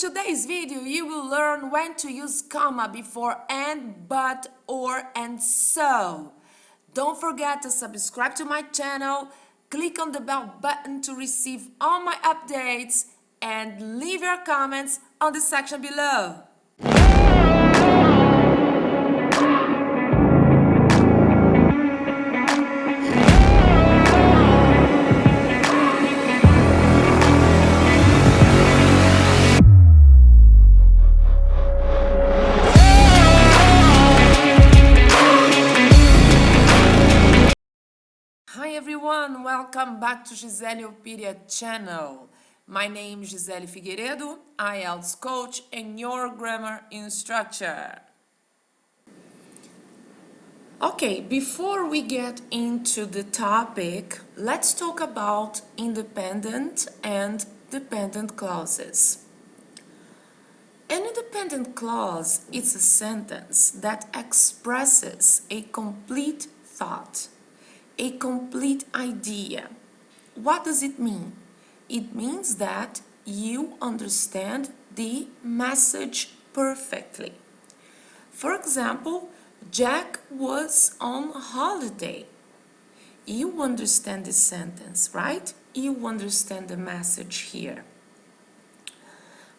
today's video, you will learn when to use comma before and, but, or, and so. Don't forget to subscribe to my channel, click on the bell button to receive all my updates, and leave your comments on the section below. Hi everyone, welcome back to Gizeliopedia channel. My name is Gisele Figueiredo, IELTS coach and your grammar instructor. Okay, before we get into the topic, let's talk about independent and dependent clauses. An independent clause is a sentence that expresses a complete thought, a complete idea. What does it mean? It means that you understand the message perfectly. For example, Jack was on holiday. You understand the sentence, right? You understand the message here.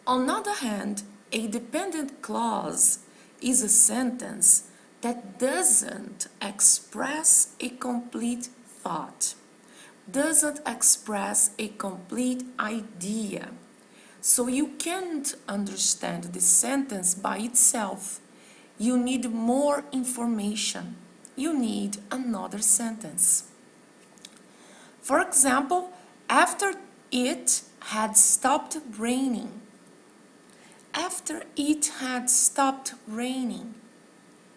On the other hand, a dependent clause is a sentence that doesn't express a complete thought, doesn't express a complete idea. So you can't understand the sentence by itself. You need more information. You need another sentence. For example, after it had stopped raining. After it had stopped raining.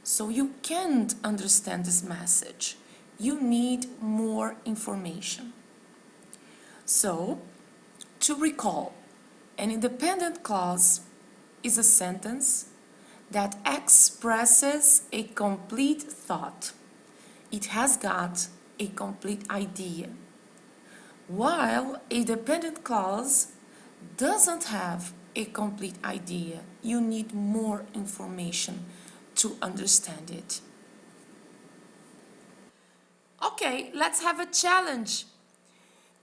So you can't understand this message. You need more information. So, to recall, an independent clause is a sentence that expresses a complete thought. It has got a complete idea. While a dependent clause doesn't have a complete idea, you need more information to understand it. Okay, let's have a challenge.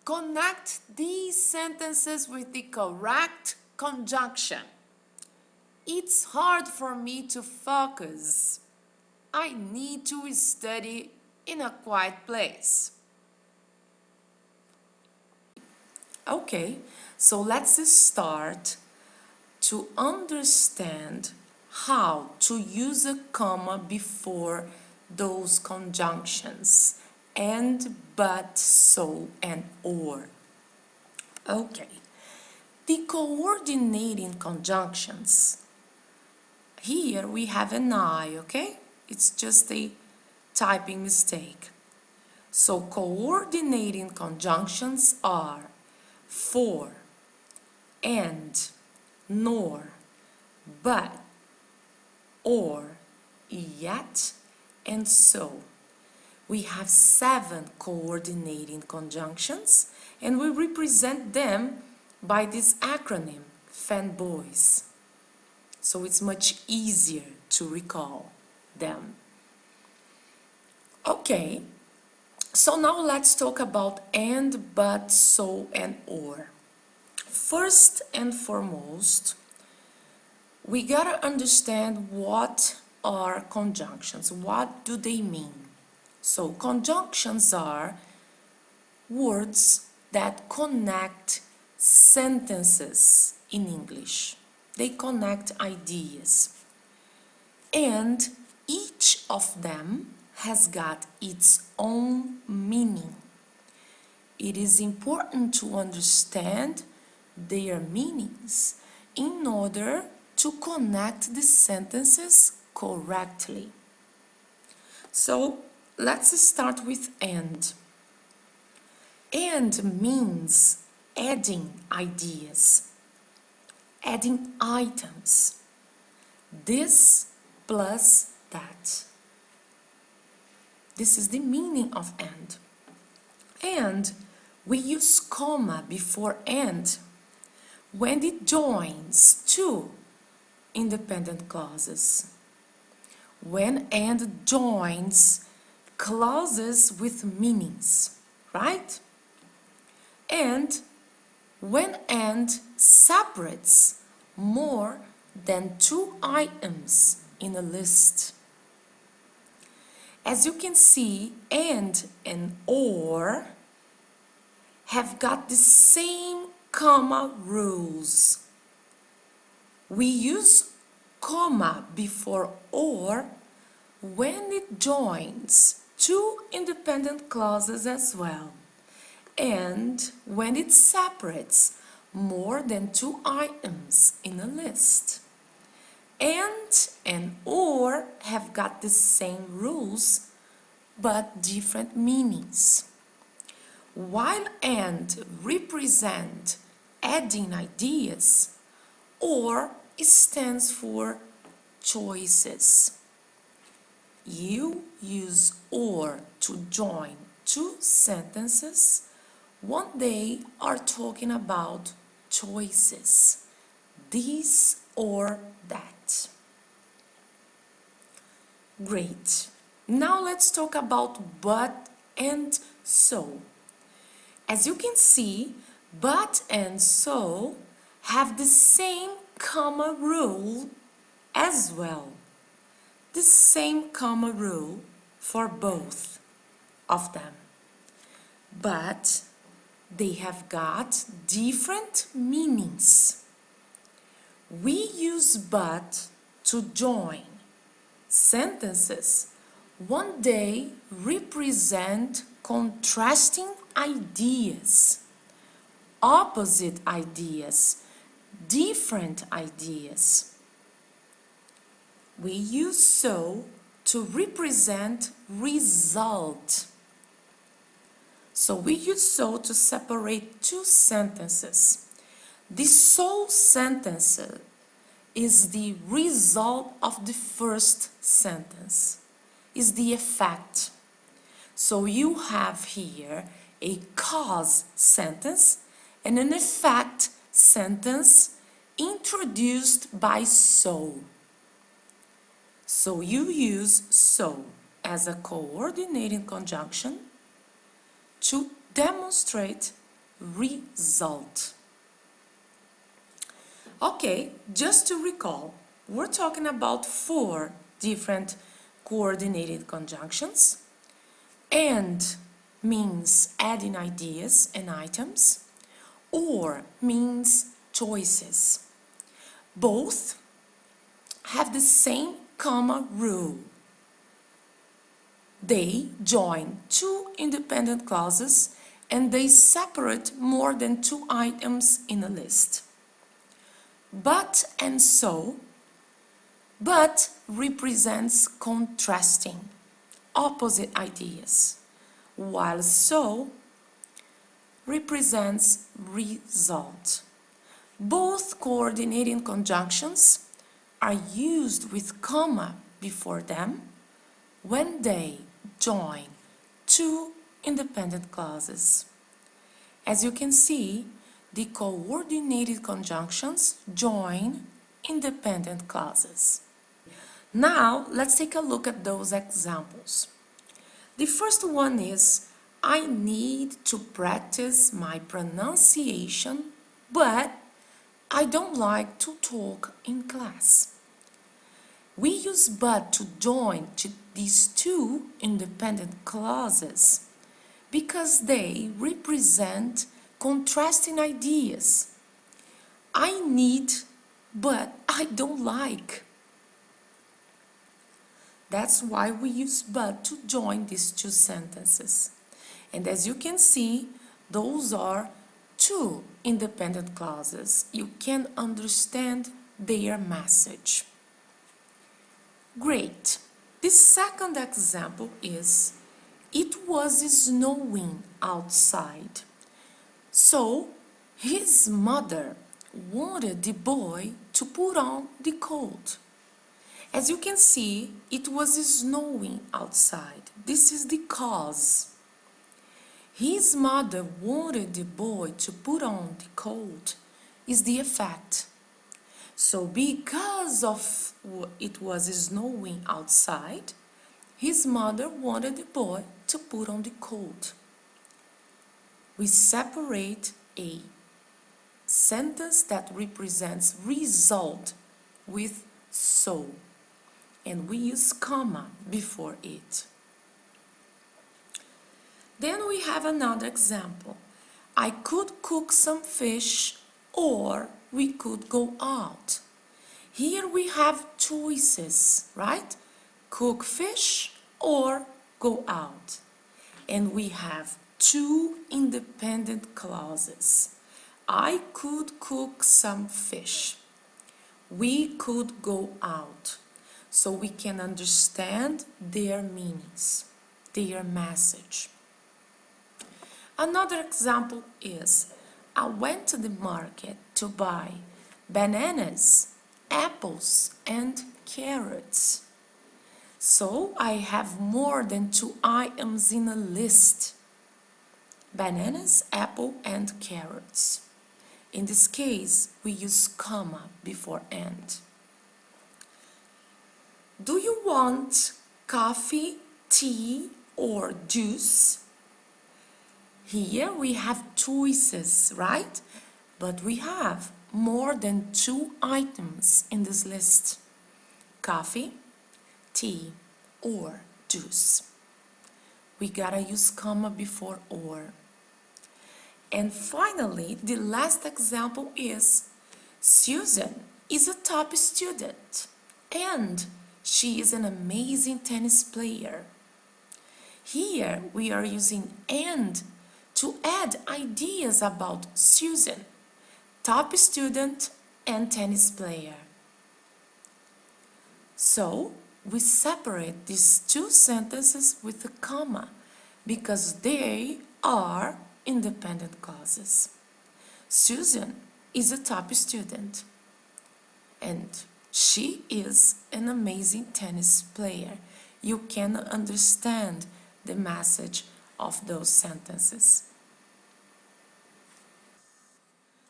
Connect these sentences with the correct conjunction. It's hard for me to focus. I need to study in a quiet place. Okay, so let's start to understand how to use a comma before those conjunctions and, but, so, and or. Okay, the coordinating conjunctions. Here we have an I, okay? It's just a typing mistake. So coordinating conjunctions are for, and, nor, but, or, yet, and so. We have 7 coordinating conjunctions and we represent them by this acronym, fanboys. So it's much easier to recall them. Okay, so now let's talk about and, but, so, and or. First and foremost, we gotta understand what are conjunctions. What do they mean? So conjunctions are words that connect sentences in English. They connect ideas. And each of them has got its own meaning. It is important to understand their meanings in order to connect the sentences correctly. So let's start with and. And means adding ideas, adding items. This plus that. This is the meaning of and. And we use comma before and when it joins two independent clauses. When and joins clauses with meanings, right? And when and separates more than two items in a list. As you can see, and or have got the same comma rules. We use comma before or when it joins two independent clauses as well, and when it separates more than two items in a list. And or have got the same rules but different meanings. While and represent adding ideas, or stands for choices. You use or to join two sentences when they are talking about choices, this or that. Great. Now let's talk about but and so. As you can see, but and so have the same comma rule as well. The same comma rule for both of them. But they have got different meanings. We use but to join sentences when they represent contrasting ideas, opposite ideas, different ideas. We use so to represent result. So we use so to separate two sentences. The so sentence is the result of the first sentence, is the effect. So you have here a cause sentence and an effect sentence introduced by so. So you use so as a coordinating conjunction to demonstrate result. Okay, just to recall, we're talking about 4 different coordinated conjunctions. And means adding ideas and items, or means choices. Both have the same comma rule. They join two independent clauses and they separate more than two items in a list. But and so, but represents contrasting, opposite ideas, while so represents result. Both coordinating conjunctions are used with comma before them when they join two independent clauses. As you can see, the coordinated conjunctions join independent clauses. Now, let's take a look at those examples. The first one is, I need to practice my pronunciation, but I don't like to talk in class. We use but to join these two independent clauses because they represent contrasting ideas. I need, but I don't like. That's why we use but to join these two sentences. And as you can see, those are two independent clauses. You can understand their message. Great. The second example is, it was snowing outside. So his mother wanted the boy to put on the coat. As you can see, it was snowing outside. This is the cause. His mother wanted the boy to put on the coat is the effect. So because of it was snowing outside, his mother wanted the boy to put on the coat. We separate a sentence that represents result with so, and we use comma before it. Then we have another example. I could cook some fish, or we could go out. Here we have choices, right? Cook fish or go out. And we have two independent clauses. I could cook some fish. We could go out. So we can understand their meanings, their message. Another example is, I went to the market to buy bananas, apples, and carrots. So I have more than two items in a list. Bananas, apple, and carrots. In this case, we use comma before and. Do you want coffee, tea, or juice? Here we have choices, right? But we have more than two items in this list. Coffee, tea, or juice. We gotta use comma before or. And finally, the last example is, Susan is a top student and she is an amazing tennis player. Here we are using and to add ideas about Susan, top student and tennis player. So we separate these two sentences with a comma because they are independent clauses. Susan is a top student and she is an amazing tennis player. You can understand the message of those sentences.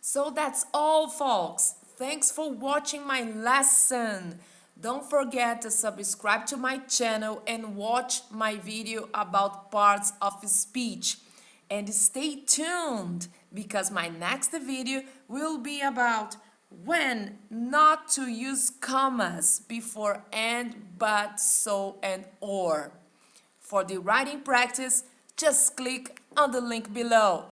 So that's all, folks. Thanks for watching my lesson. Don't forget to subscribe to my channel and watch my video about parts of speech. And stay tuned because my next video will be about when not to use commas before and, but, so, and or. For the writing practice, just click on the link below.